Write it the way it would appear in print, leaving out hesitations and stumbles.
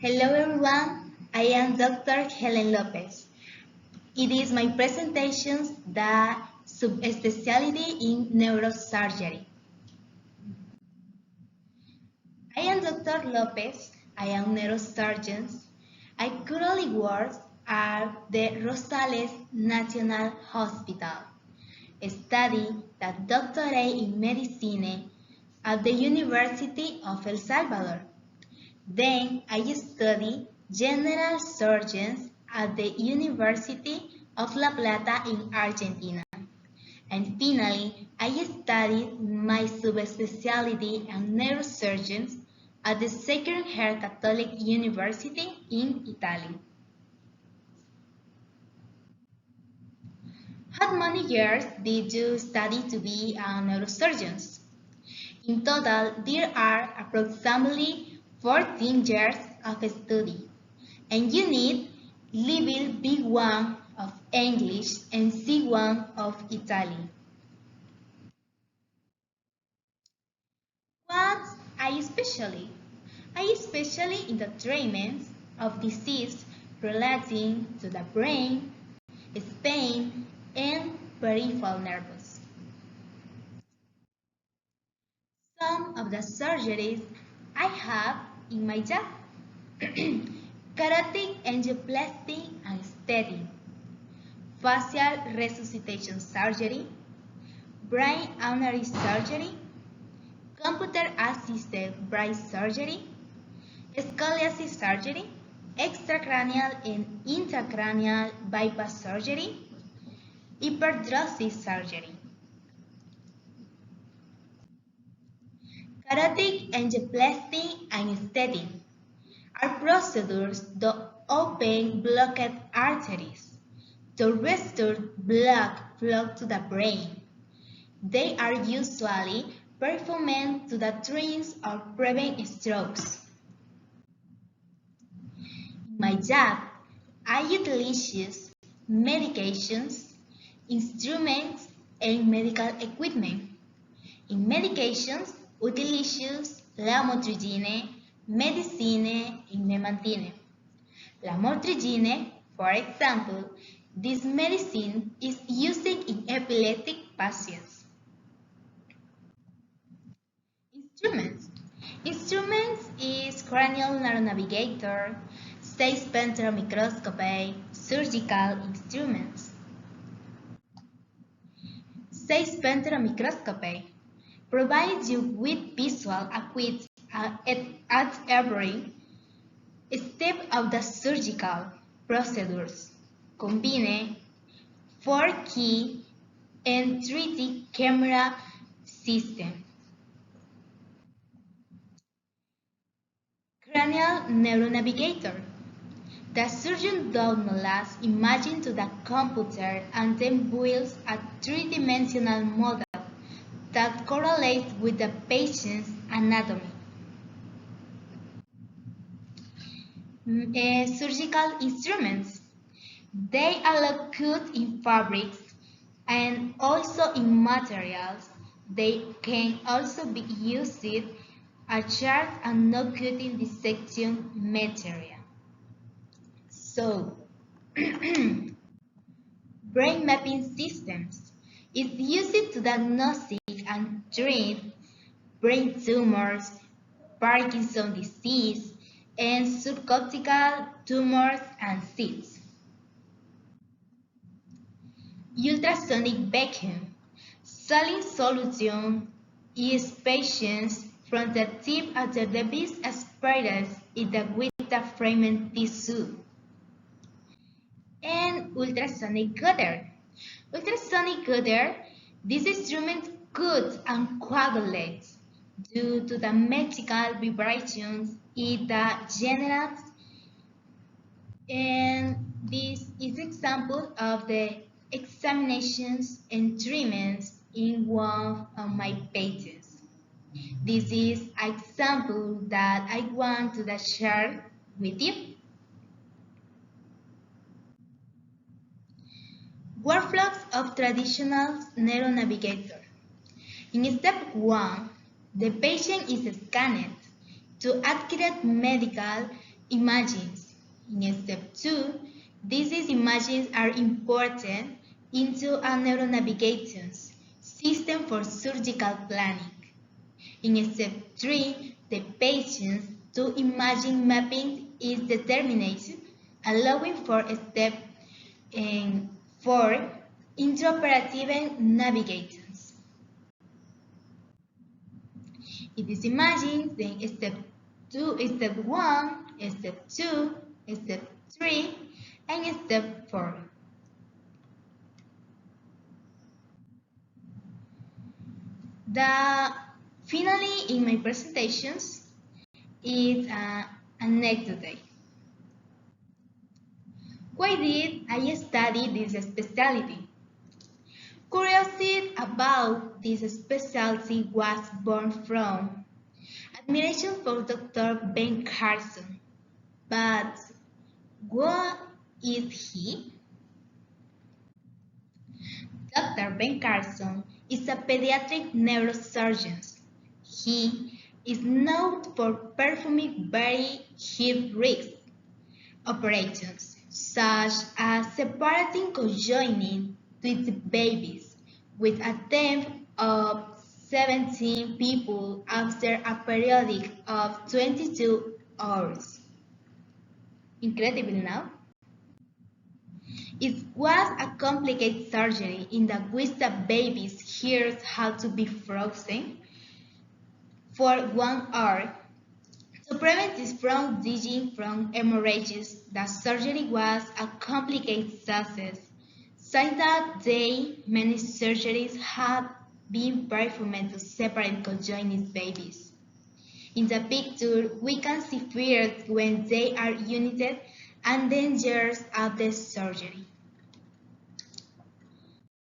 Hello everyone, I am Dr. Helen Lopez. It is my presentation the subspecialty in neurosurgery. I am Dr. Lopez. I am neurosurgeon. I currently work at the Rosales National Hospital, study the doctorate in medicine at the University of El Salvador. Then I studied general surgeons at the University of La Plata in Argentina. And finally, I studied my subspecialty in neurosurgeons at the Sacred Heart Catholic University in Italy. How many years did you study to be a neurosurgeon? In total, there are approximately 14 years of study, and you need level B1 of English and C1 of Italian. What I specially? I specially in the treatment of disease relating to the brain, spine, and peripheral nerves. Some of the surgeries I have in my job. Carotid angioplasty and aesthetic, facial resuscitation surgery, brain aneurysm surgery, computer-assisted brain surgery, scoliosis surgery, extracranial and intracranial bypass surgery, hyperdrosis surgery. Carotid angioplasty and aesthetic are procedures to open blocked arteries to restore blood flow to the brain. They are usually performed to the treat or prevent strokes. In my job, I utilize medications, instruments, and medical equipment. In medications, utilizo lamotrigine, medicine, and memantine. Lamotrigine, for example, this medicine is used in epileptic patients. Instruments is cranial neuronavigator, 6-spectrum microscopy, surgical instruments. 6-spectrum microscopy provides you with visual acuity at every step of the surgical procedures. Combine 4-key and 3D camera system. Cranial neuronavigator. The surgeon downloads imaging to the computer and then builds a three-dimensional model that correlates with the patient's anatomy. Surgical instruments. They are cut in fabrics and also in materials. They can also be used as sharp and non-cutting dissection material. So, brain mapping systems is used to diagnose and treat brain tumors, Parkinson's disease, and subcortical tumors and cysts. Ultrasonic vacuum. Saline solution is patients from the tip of the device aspirates in the with the framing tissue. And ultrasonic cutter. Ultrasonic cutter, this instrument cuts and coagulates due to the mechanical vibrations it generates, and this is example of the examinations and treatments in one of my patients. This is an example that I want to share with you. Workflows of traditional neuronavigator. In step 1, the patient is scanned to accurate medical Images. In step 2, these images are imported into a neuronavigation system for surgical planning. In step 3, the patient's two imaging mapping is determined, allowing for step 4, intraoperative navigations. It is imaging, then step 1, step 2, step 3, and step 4. Finally, in my presentations, is an anecdote. Why did I study this specialty? Curiosity about this specialty was born from admiration for Dr. Ben Carson. But what is he? Dr. Ben Carson is a pediatric neurosurgeon. He is known for performing very high-risk operations, such as separating conjoining twin babies with a team of 17 people after a period of 22 hours. Incredible now? It was a complicated surgery in which the baby's ears had to be frozen for 1 hour. To prevent this from dying from hemorrhages, the surgery was a complicated success. Since that day, many surgeries have been performed to separate conjoined babies. In the picture, we can see fears when they are united and dangers of the surgery.